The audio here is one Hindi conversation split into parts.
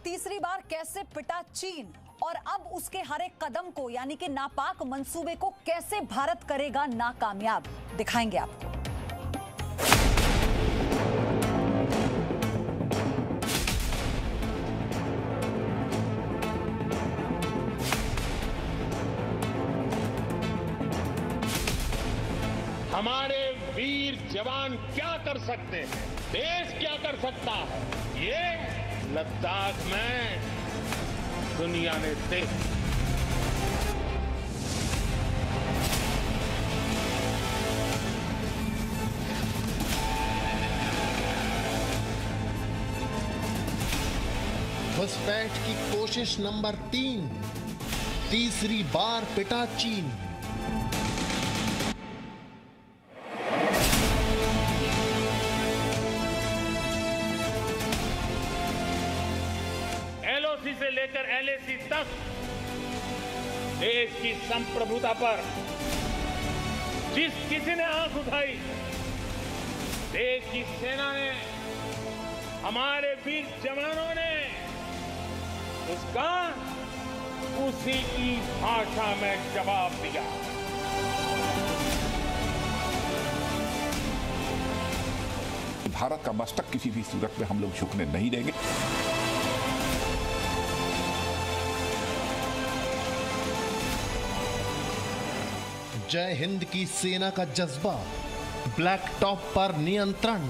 तीसरी बार कैसे पिटा चीन और अब उसके हर एक कदम को यानी कि नापाक मंसूबे को कैसे भारत करेगा नाकामयाब, दिखाएंगे आपको। हमारे वीर जवान क्या कर सकते हैं, देश क्या कर सकता है, ये लद्दाख में दुनिया ने देख। घुसपैठ की कोशिश नंबर 3, तीसरी बार पिटा चीन। एलओसी से लेकर एलएसी तक देश की संप्रभुता पर जिस किसी ने आंख उठाई, देश की सेना ने, हमारे वीर जवानों ने उसका उसी की भाषा में जवाब दिया। भारत का मस्तक किसी भी सूरत में हम लोग झुकने नहीं देंगे। जय हिंद की सेना का जज्बा, ब्लैक टॉप पर नियंत्रण।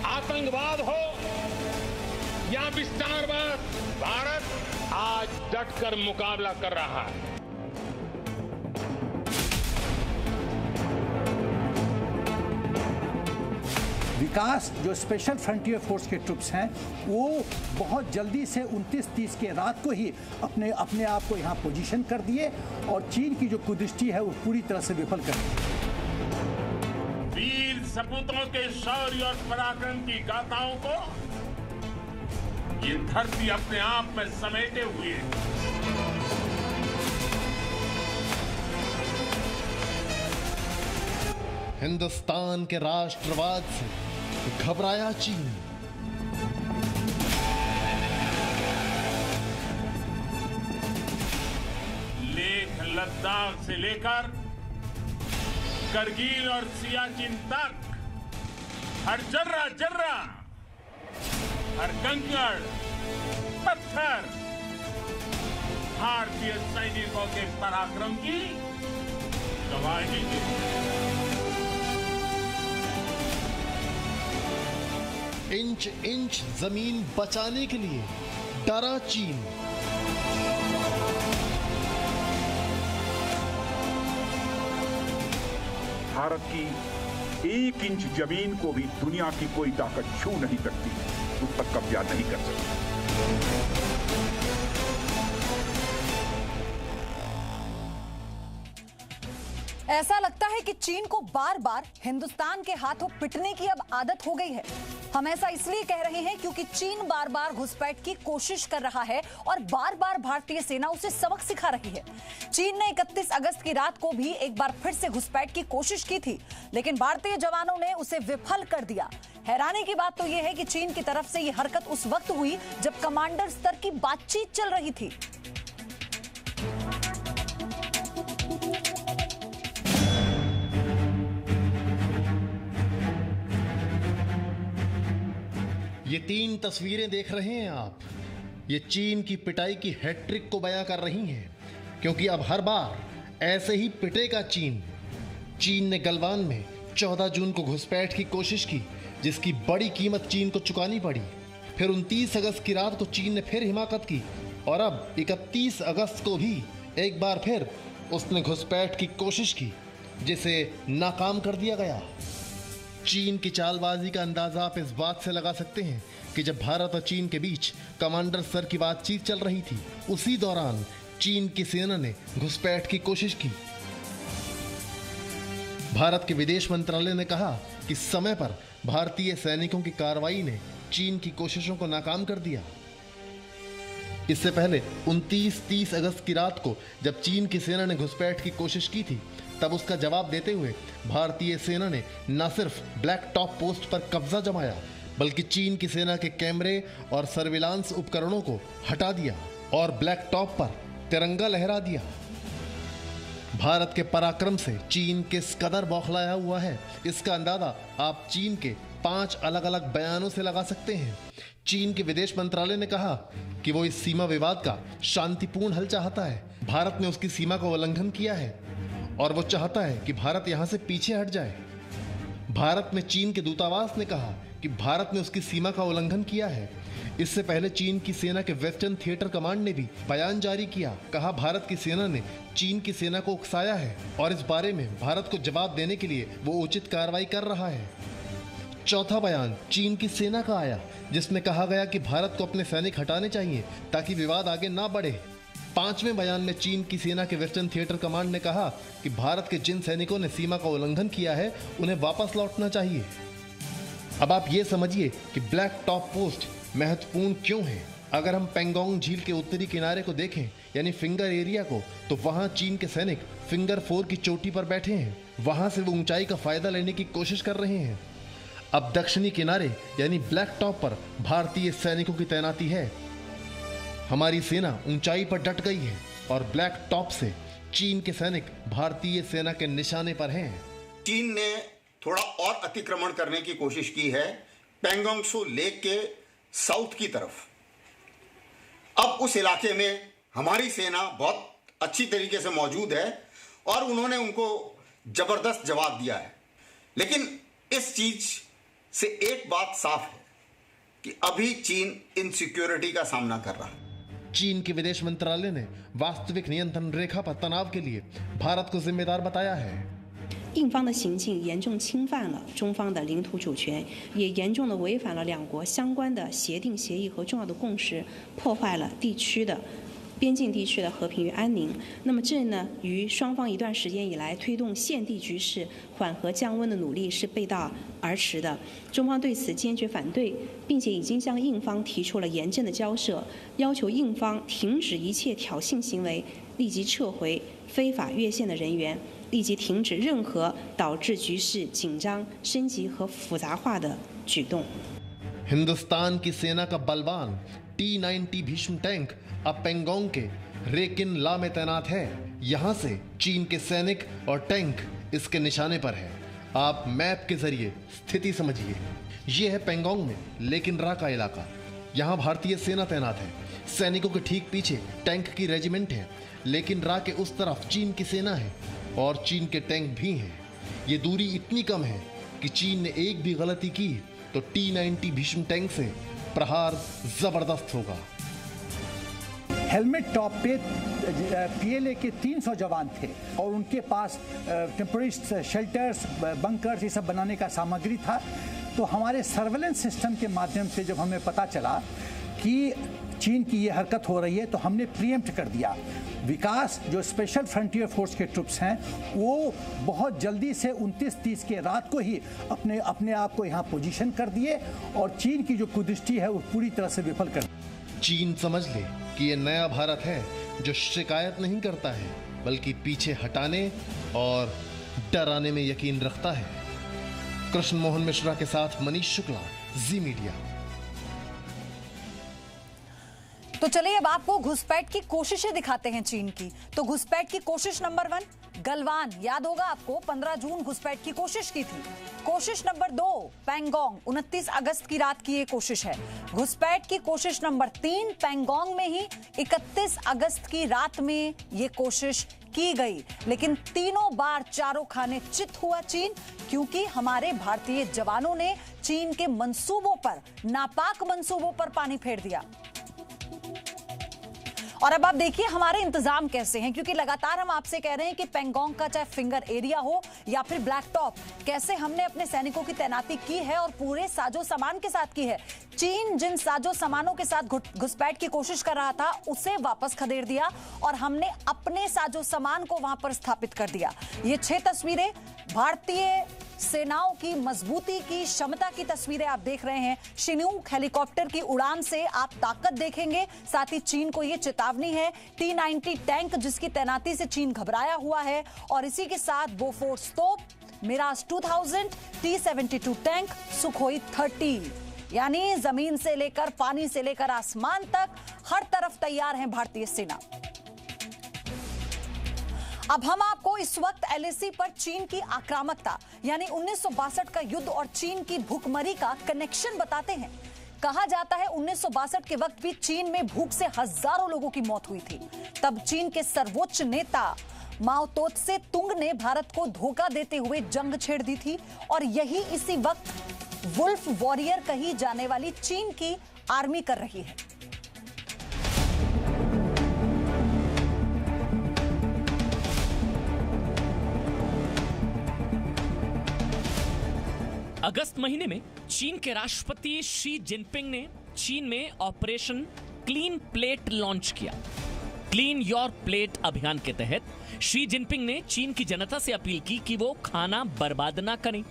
आतंकवाद हो या विस्तारवाद, भारत आज डटकर मुकाबला कर रहा है। विकास जो स्पेशल फ्रंटियर फोर्स के ट्रुप्स हैं वो बहुत जल्दी से 29-30 के रात को ही अपने आप को यहाँ पोजीशन कर दिए और चीन की जो कुदृष्टि है वो पूरी तरह से विफल कर दी। वीर सपूतों के शौर्य और पराक्रम की गाथाओं को ये धरती अपने आप में समेटे हुए है। हिंदुस्तान के राष्ट्रवाद से घबराया चीन। लेह लद्दाख से लेकर करगिल और सियाचिन तक हर जर्रा, हर कंकड़, पत्थर भारतीय सैनिकों के पराक्रम की गवाही देती। इंच इंच जमीन बचाने के लिए डरा चीन। भारत की 1 इंच जमीन को भी दुनिया की कोई ताकत छू नहीं सकती, उस पर कब्जा नहीं कर सकती। ऐसा लगता है कि चीन को बार बार हिंदुस्तान के हाथों पिटने की अब आदत हो गई है। हम ऐसा इसलिए कह रहे हैं क्योंकि चीन बार बार घुसपैठ की कोशिश कर रहा है और बार बार भारतीय सेना उसे सबक सिखा रही है। चीन ने 31 अगस्त की रात को भी एक बार फिर से घुसपैठ की कोशिश की थी, लेकिन भारतीय जवानों ने उसे विफल कर दिया। हैरानी की बात तो यह है कि चीन की तरफ से यह हरकत उस वक्त हुई जब कमांडर स्तर की बातचीत चल रही थी। ये 3 तस्वीरें देख रहे हैं आप, ये चीन की पिटाई की हैट्रिक को बयां कर रही हैं, क्योंकि अब हर बार ऐसे ही पिटेगा चीन। चीन ने गलवान में 14 जून को घुसपैठ की कोशिश की, जिसकी बड़ी कीमत चीन को चुकानी पड़ी। फिर 29 अगस्त की रात को चीन ने फिर हिमाकत की और अब 31 अगस्त को भी एक बार फिर उसने घुसपैठ की कोशिश की, जिसे नाकाम कर दिया गया। चीन की चालबाजी का अंदाजा आप इस बात से लगा सकते हैं कि जब भारत और चीन के बीच कमांडर स्तर की बातचीत चल रही थी, उसी दौरान चीन की सेना ने घुसपैठ की कोशिश की। भारत के विदेश मंत्रालय ने कहा कि समय पर भारतीय सैनिकों की कार्रवाई ने चीन की कोशिशों को नाकाम कर दिया। इससे पहले 29-30 अगस्त की रात को जब चीन की सेना ने घुसपैठ की कोशिश की थी, तब उसका जवाब देते हुए भारतीय सेना ने न सिर्फ ब्लैक टॉप पोस्ट पर कब्जा जमाया, बल्कि चीन की सेना के कैमरे और सर्विलांस उपकरणों को हटा दिया और ब्लैक टॉप पर तिरंगा लहरा दिया। भारत के पराक्रम से चीन किस कदर बौखलाया हुआ है, इसका अंदाजा आप चीन के 5 अलग अलग बयानों से लगा सकते हैं। चीन के विदेश मंत्रालय ने कहा कि वो इस सीमा विवाद का शांतिपूर्ण हल चाहता है। भारत ने उसकी सीमा का उल्लंघन किया है और वो चाहता है कि भारत यहां से पीछे हट जाए। भारत में चीन के दूतावास ने कहा कि भारत ने उसकी सीमा का उल्लंघन किया है। इससे पहले चीन की सेना के वेस्टर्न थिएटर कमांड ने भी बयान जारी किया। कहा भारत की सेना ने चीन की सेना को उकसाया है और इस बारे में भारत को जवाब देने के लिए वो उचित कार्रवाई कर रहा है। चौथा बयान चीन की सेना का आया, जिसमें कहा गया कि भारत को अपने सैनिक हटाने चाहिए ताकि विवाद आगे ना बढ़े। 5वें बयान में चीन की सेना के वेस्टर्न थिएटर कमांड ने कहा कि भारत के जिन सैनिकों ने सीमा का उल्लंघन किया है उन्हें वापस लौटना चाहिए। अब आप ये समझिए कि ब्लैक टॉप पोस्ट महत्वपूर्ण क्यों है। अगर हम पेंगोंग झील के उत्तरी किनारे को देखें, यानी फिंगर एरिया को, तो वहां चीन के सैनिक फिंगर 4 की चोटी पर बैठे हैं। वहां से वो ऊंचाई का फायदा लेने की कोशिश कर रहे हैं। अब दक्षिणी किनारे यानी ब्लैक टॉप पर भारतीय सैनिकों की तैनाती है। हमारी सेना ऊंचाई पर डट गई है और ब्लैक टॉप से चीन के सैनिक भारतीय सेना के निशाने पर हैं। चीन ने थोड़ा और अतिक्रमण करने की कोशिश की है पेंगोंग त्सू लेक के साउथ की तरफ। अब उस इलाके में हमारी सेना बहुत अच्छी तरीके से मौजूद है और उन्होंने उनको जबरदस्त जवाब दिया है। लेकिन इस चीज से एक बात साफ है कि अभी चीन इनसिक्योरिटी का सामना कर रहा है। चीन के विदेश मंत्रालय ने वास्तविक नियंत्रण रेखा पर तनाव के लिए भारत को जिम्मेदार बताया है। 印方的行径严重侵犯了中方的领土主权，也严重的违反了两国相关的协定协议和重要的共识，破坏了边境地区的和平与安宁。那么这呢，与双方一段时间以来推动现地局势缓和降温的努力是背道而驰的。中方对此坚决反对，并且已经向印方提出了严正的交涉，要求印方停止一切挑衅行为，立即撤回非法越线的人员。 立即停止任何导致局势紧张、升级和复杂化的举动。 हिंदुस्तान की सेना का बलवान T-90 भीष्म टैंक अब पेंगोंग के रेकिन ला में तैनात है। यहां से चीन के सैनिक और टैंक इसके निशाने पर है। आप मैप के जरिए स्थिति समझिए। यह है पेंगोंग में लेकिन रा का इलाका। यहाँ भारतीय सेना तैनात है। सैनिकों के ठीक पीछे टैंक की रेजिमेंट है, लेकिन रा के उस तरफ चीन की सेना है और चीन के टैंक भी हैं। ये दूरी इतनी कम है कि चीन ने एक भी गलती की तो T-90 भीष्म टैंक से प्रहार जबरदस्त होगा। हेलमेट टॉप पे PLA के 300 जवान थे और उनके पास टेम्पररी शेल्टर्स, बंकर्स ये सब बनाने का सामग्री था। तो हमारे सर्वेलेंस सिस्टम के माध्यम से जब हमें पता चला कि चीन की ये हरकत हो रही है तो हमने प्रीएम्प्ट कर दिया। विकास जो स्पेशल फ्रंटियर फोर्स के ट्रुप्स हैं वो बहुत जल्दी से 29-30 के रात को ही अपने आप को यहाँ पोजीशन कर दिए और चीन की जो कुदृष्टि है वो पूरी तरह से विफल कर दी। चीन समझ ले कि ये नया भारत है जो शिकायत नहीं करता है बल्कि पीछे हटाने और डराने में यकीन रखता है। कृष्ण मोहन मिश्रा के साथ मनीष शुक्ला, जी मीडिया। तो चलिए अब आपको घुसपैठ की कोशिशें दिखाते हैं चीन की। तो घुसपैठ की कोशिश नंबर 1 गलवान, याद होगा आपको 15 जून घुसपैठ की कोशिश की थी। कोशिश नंबर 2 पेंगोंग, 29 अगस्त की रात की ये कोशिश है। घुसपैठ की कोशिश नंबर 3 पेंगोंग में ही 31 अगस्त की रात में ये कोशिश की गई, लेकिन तीनों बार चारों खाने चित हुआ चीन, क्योंकि हमारे भारतीय जवानों ने चीन के मंसूबों पर, नापाक मंसूबों पर पानी फेर दिया। और अब आप देखिए हमारे इंतजाम कैसे हैं, क्योंकि लगातार हम आपसे कह रहे हैं कि पेंगोंग का चाहे फिंगर एरिया हो या फिर ब्लैक टॉप, कैसे हमने अपने सैनिकों की तैनाती की है और पूरे साजो सामान के साथ की है। चीन जिन साजो सामानों के साथ घुसपैठ की कोशिश कर रहा था उसे वापस खदेड़ दिया और हमने अपने साजो सामान को वहां पर स्थापित कर दिया। ये 6 तस्वीरें भारतीय सेनाओं की मजबूती की, क्षमता की तस्वीरें आप देख रहे हैं। शिनूक हेलीकॉप्टर की उड़ान से आप ताकत देखेंगे। साथ ही चीन को यह चेतावनी है, T-90 टैंक जिसकी तैनाती से चीन घबराया हुआ है, और इसी के साथ बोफोर्स तोप, मिराज 2000, T-72 टैंक, सुखोई 30, यानी जमीन से लेकर पानी से लेकर आसमान तक हर तरफ तैयार है भारतीय सेना। अब हम आपको इस वक्त LAC पर चीन की आक्रामकता यानी 1962 का युद्ध और चीन की भूखमरी का कनेक्शन बताते हैं। कहा जाता है 1962 के वक्त भी चीन में भूख से हजारों लोगों की मौत हुई थी। तब चीन के सर्वोच्च नेता माओ त्से तुंग ने भारत को धोखा देते हुए जंग छेड़ दी थी, और यही इसी वक्त वुल्फ वॉरियर कही जाने वाली चीन की आर्मी कर रही है। अगस्त महीने में चीन के राष्ट्रपति शी जिनपिंग ने चीन में ऑपरेशन क्लीन प्लेट लॉन्च किया। क्लीन योर प्लेट अभियान के तहत शी जिनपिंग ने चीन की जनता से अपील की कि वो खाना बर्बाद ना करें।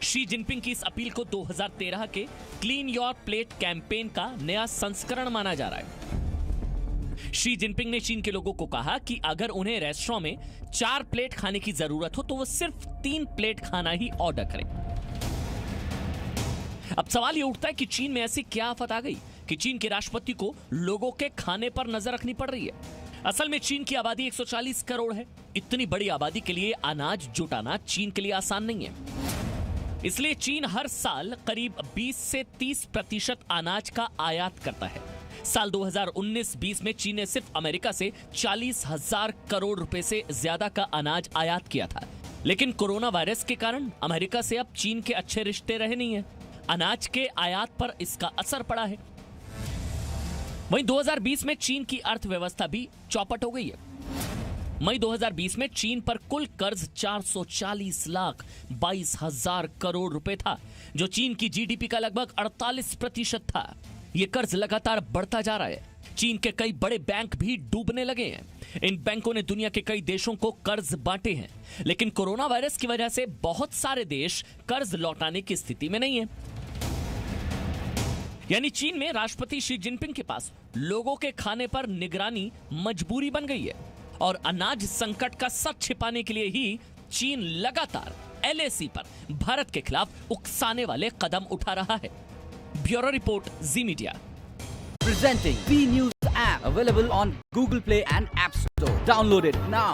शी जिनपिंग की इस अपील को 2013 के क्लीन योर प्लेट कैंपेन का नया संस्करण माना जा रहा है। शी जिनपिंग ने चीन के लोगों को कहा कि अगर उन्हें रेस्टोरेंट में 4 प्लेट खाने की जरूरत हो तो वो सिर्फ 3 प्लेट खाना ही ऑर्डर करें। अब सवाल यह उठता है कि चीन में ऐसी क्या आफत आ गई कि चीन के राष्ट्रपति को लोगों के खाने पर नजर रखनी पड़ रही है। असल में चीन की आबादी 140 करोड़ है। इतनी बड़ी आबादी के लिए अनाज जुटाना चीन के लिए आसान नहीं है। इसलिए चीन हर साल करीब 20 से 30% अनाज का आयात करता है। साल 2019-20 में चीन ने सिर्फ अमेरिका से 40,000 करोड़ रुपए से ज्यादा का अनाज आयात किया था। लेकिन कोरोना वायरस के कारण अमेरिका से अब चीन के अच्छे रिश्ते रहे नहीं है। अनाज के आयात पर इसका असर पड़ा है। वहीं 2020 में चीन की अर्थव्यवस्था भी चौपट हो गई है। मई 2020 में चीन पर कुल कर्ज 440 लाख 22 हजार करोड़ रुपए था, जो चीन की जीडीपी का लगभग 48% था। यह कर्ज लगातार बढ़ता जा रहा है। चीन के कई बड़े बैंक भी डूबने लगे हैं। इन बैंकों ने दुनिया के कई देशों को कर्ज बांटे हैं, लेकिन कोरोना वायरस की वजह से बहुत सारे देश कर्ज लौटाने की स्थिति में नहीं है। यानी चीन में राष्ट्रपति शी जिनपिंग के पास लोगों के खाने पर निगरानी मजबूरी बन गई है, और अनाज संकट का सच छिपाने के लिए ही चीन लगातार LAC पर भारत के खिलाफ उकसाने वाले कदम उठा रहा है। Bureau report, ji media. Presenting B News app, available on Google Play and App Store. Download it now.